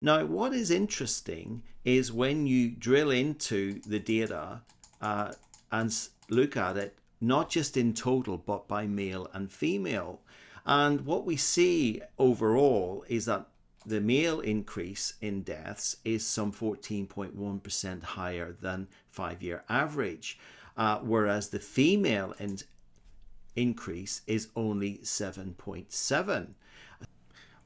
Now, what is interesting is when you drill into the data and look at it, not just in total, but by male and female. And what we see overall is that the male increase in deaths is some 14.1% higher than 5-year average, whereas the female increase is only 7.7.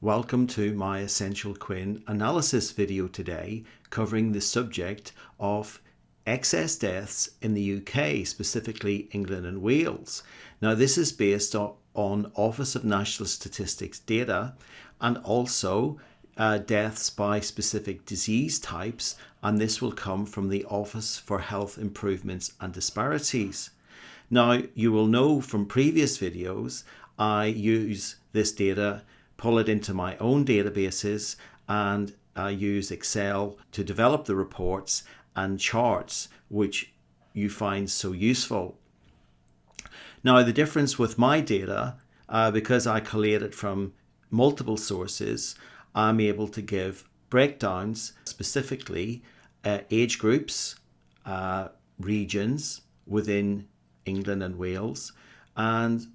Welcome to my Essential Quinn analysis video today, covering the subject of excess deaths in the UK, specifically England and Wales. Now, this is based on Office of National Statistics data and also deaths by specific disease types, and this will come from the Office for Health Improvements and Disparities. Now, you will know from previous videos, I use this data, pull it into my own databases, and I use Excel to develop the reports and charts which you find so useful. Now, the difference with my data, because I collate it from multiple sources, I'm able to give breakdowns, specifically age groups, regions within England and Wales, and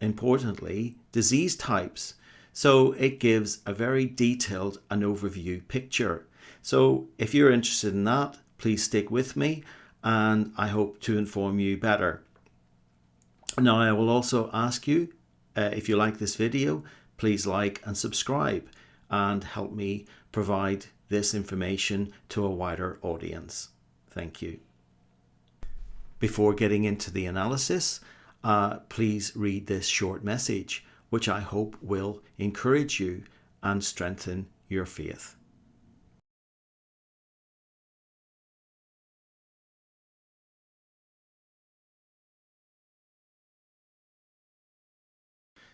importantly, disease types. So it gives a very detailed and overview picture. So if you're interested in that, please stick with me and I hope to inform you better. Now, I will also ask you, if you like this video, please like and subscribe and help me provide this information to a wider audience. Thank you. Before getting into the analysis, please read this short message, which I hope will encourage you and strengthen your faith.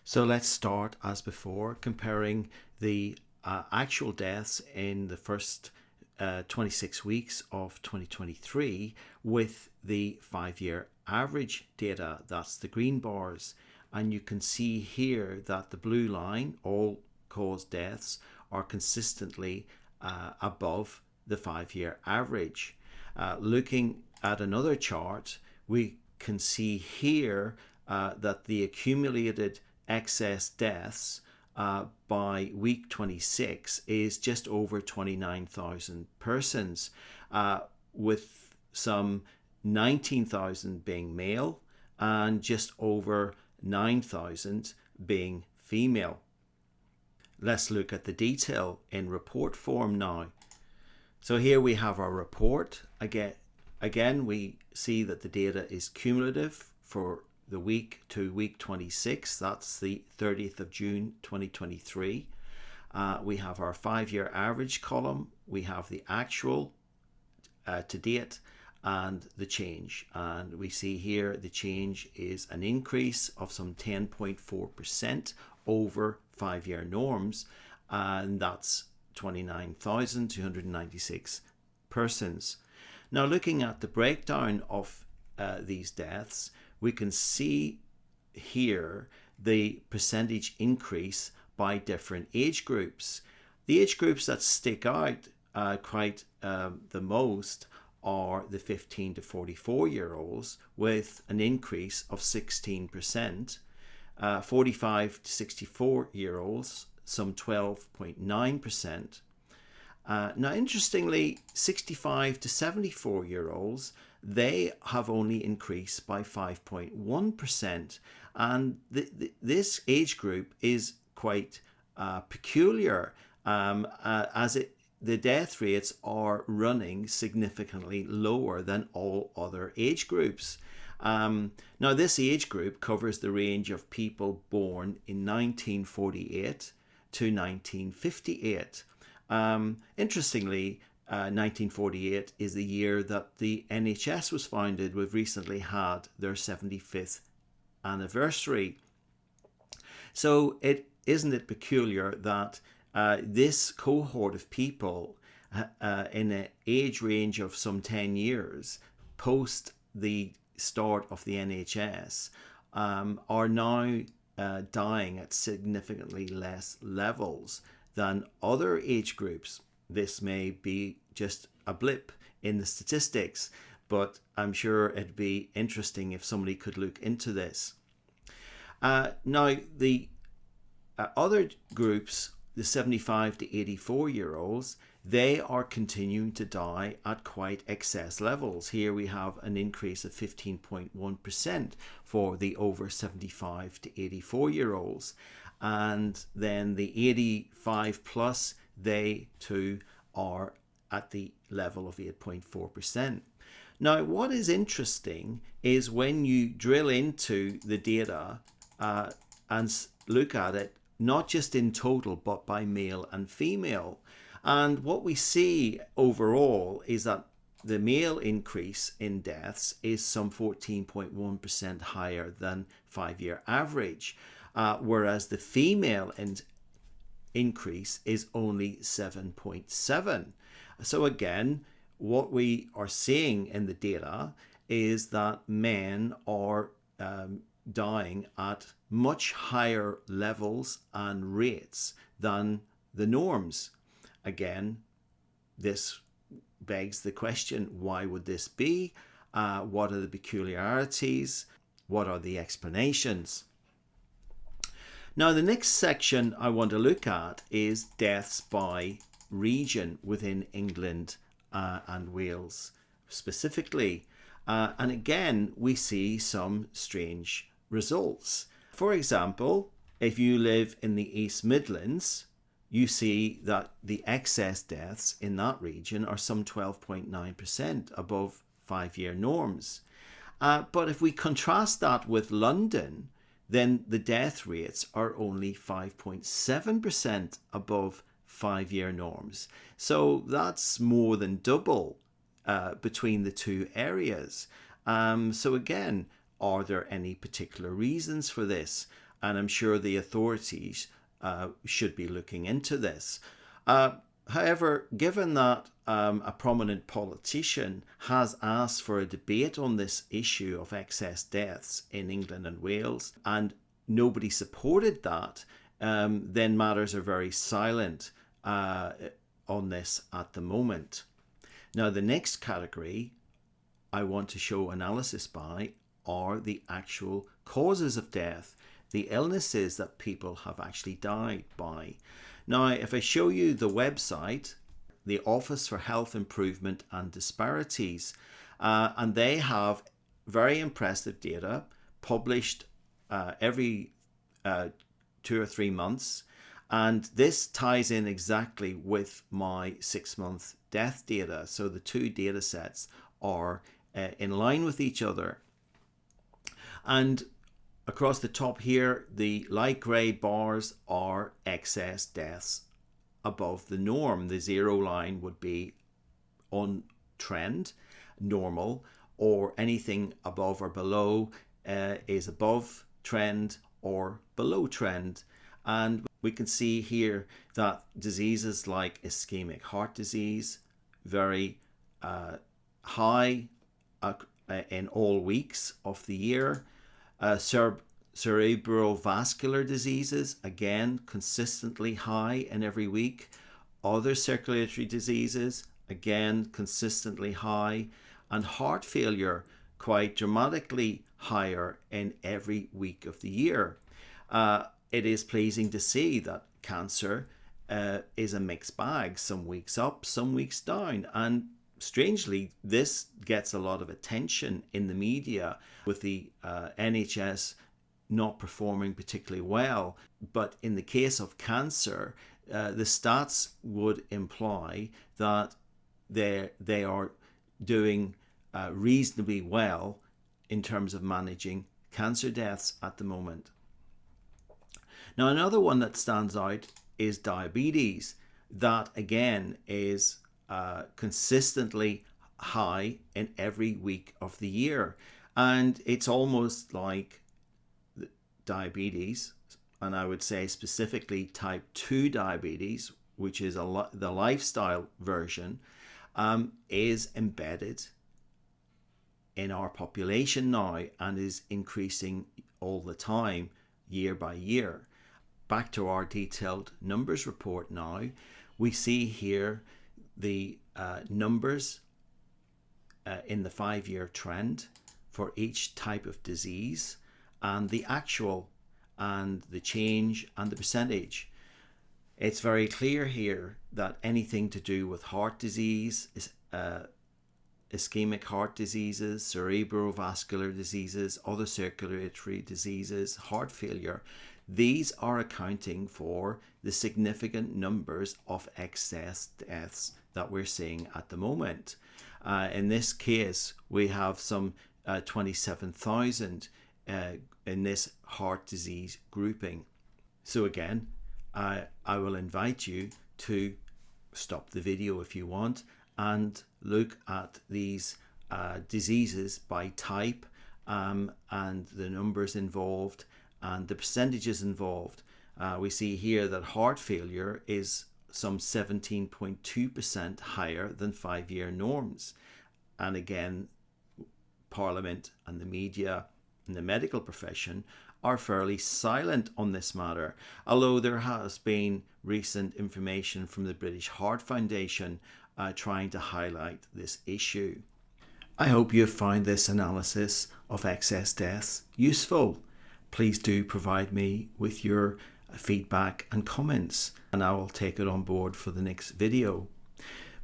So let's start as before, comparing the actual deaths in the first 26 weeks of 2023 with the 5-year average data. That's the green bars. And you can see here that the blue line, all-cause deaths, are consistently above the 5-year average. Looking at another chart, we can see here that the accumulated excess deaths by week 26 is just over 29,000 persons, with some 19,000 being male and just over 9,000 being female. Let's look at the detail in report form now. So here we have our report. Again, we see that the data is cumulative for the week to week 26. That's the 30th of June 2023. We have our 5-year average column. We have the actual to date and the change, and we see here the change is an increase of some 10.4% over 5-year norms, and that's 29,296 persons. Now, looking at the breakdown of these deaths, we can see here the percentage increase by different age groups. The age groups that stick out quite the most are the 15 to 44-year-olds, with an increase of 16%, 45 to 64-year-olds, some 12.9%. Now, interestingly, 65 to 74-year-olds, they have only increased by 5.1%. And this age group is quite peculiar, as the death rates are running significantly lower than all other age groups. Now, this age group covers the range of people born in 1948 to 1958. Interestingly, 1948 is the year that the NHS was founded. We've recently had their 75th anniversary. So isn't it peculiar that this cohort of people in an age range of some 10 years post the start of the NHS are now dying at significantly less levels than other age groups. This may be just a blip in the statistics, but I'm sure it'd be interesting if somebody could look into this. Now, the other groups, the 75 to 84-year-olds, they are continuing to die at quite excess levels. Here we have an increase of 15.1% for the over 75 to 84-year-olds. And then the 85 plus, they too are at the level of 8.4%. Now, what is interesting is when you drill into the data and look at it, not just in total, but by male and female. And what we see overall is that the male increase in deaths is some 14.1% higher than 5-year average, whereas the female increase is only 7.7. So again, what we are seeing in the data is that men are dying at much higher levels and rates than the norms. Again, this begs the question, why would this be? What are the peculiarities? What are the explanations? Now, the next section I want to look at is deaths by region within England and Wales specifically. And again, we see some strange results. For example, if you live in the East Midlands, you see that the excess deaths in that region are some 12.9% above 5-year norms. But if we contrast that with London, then the death rates are only 5.7% above 5-year norms. So that's more than double between the two areas. So again, are there any particular reasons for this? And I'm sure the authorities should be looking into this. However, given that a prominent politician has asked for a debate on this issue of excess deaths in England and Wales, and nobody supported that, then matters are very silent on this at the moment. Now, the next category I want to show analysis by are the actual causes of death, the illnesses that people have actually died by. Now, if I show you the website, the Office for Health Improvement and Disparities, and they have very impressive data published every 2 or 3 months. And this ties in exactly with my 6-month death data. So the two data sets are in line with each other. And across the top here, the light grey bars are excess deaths above the norm. The 0 line would be on trend, normal, or anything above or below is above trend or below trend. And we can see here that diseases like ischemic heart disease, very high in all weeks of the year. Cerebral vascular diseases, again, consistently high in every week. Other circulatory diseases, again, consistently high. And heart failure, quite dramatically higher in every week of the year. It is pleasing to see that cancer is a mixed bag, some weeks up, some weeks down. And strangely, this gets a lot of attention in the media, with the NHS not performing particularly well. But in the case of cancer, the stats would imply that they are doing reasonably well in terms of managing cancer deaths at the moment. Now, another one that stands out is diabetes. That again is consistently high in every week of the year. And it's almost like diabetes, and I would say specifically type 2 diabetes, which is the lifestyle version, is embedded in our population now and is increasing all the time, year by year. back to our detailed numbers report now, we see here the numbers in the 5-year trend for each type of disease, and the actual and the change and the percentage. It's very clear here that anything to do with heart disease, ischemic heart diseases, cerebrovascular diseases, other circulatory diseases, heart failure, these are accounting for the significant numbers of excess deaths that we're seeing at the moment. In this case, we have some 27,000 in this heart disease grouping. So again, I will invite you to stop the video if you want and look at these diseases by type and the numbers involved and the percentages involved. We see here that heart failure is some 17.2% higher than 5-year norms. And again, Parliament and the media and the medical profession are fairly silent on this matter, although there has been recent information from the British Heart Foundation trying to highlight this issue. I hope you have found this analysis of excess deaths useful. Please do provide me with your feedback and comments, and I will take it on board for the next video.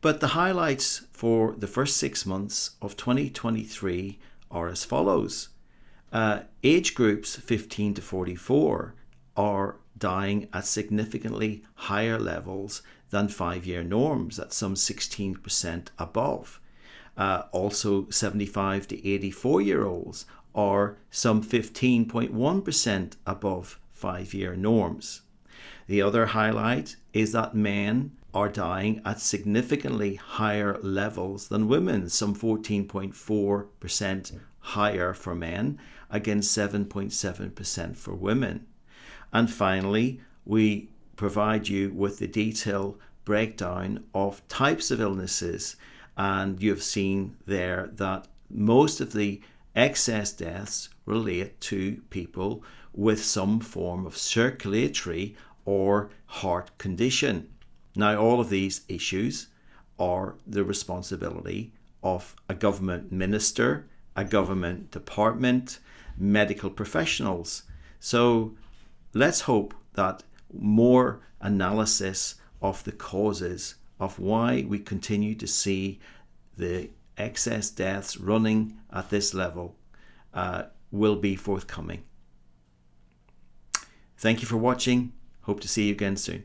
But the highlights for the first 6 months of 2023 are as follows. Age groups 15 to 44 are dying at significantly higher levels than 5-year norms, at some 16% above. Also 75 to 84-year-olds are some 15.1% above 5-year norms. The other highlight is that men are dying at significantly higher levels than women, some 14.4% higher for men against 7.7% for women. And finally, we provide you with the detailed breakdown of types of illnesses, and you've seen there that most of the excess deaths relate to people with some form of circulatory or heart condition. Now, all of these issues are the responsibility of a government minister, a government department, medical professionals. So let's hope that more analysis of the causes of why we continue to see the excess deaths running at this level will be forthcoming. Thank you for watching. Hope to see you again soon.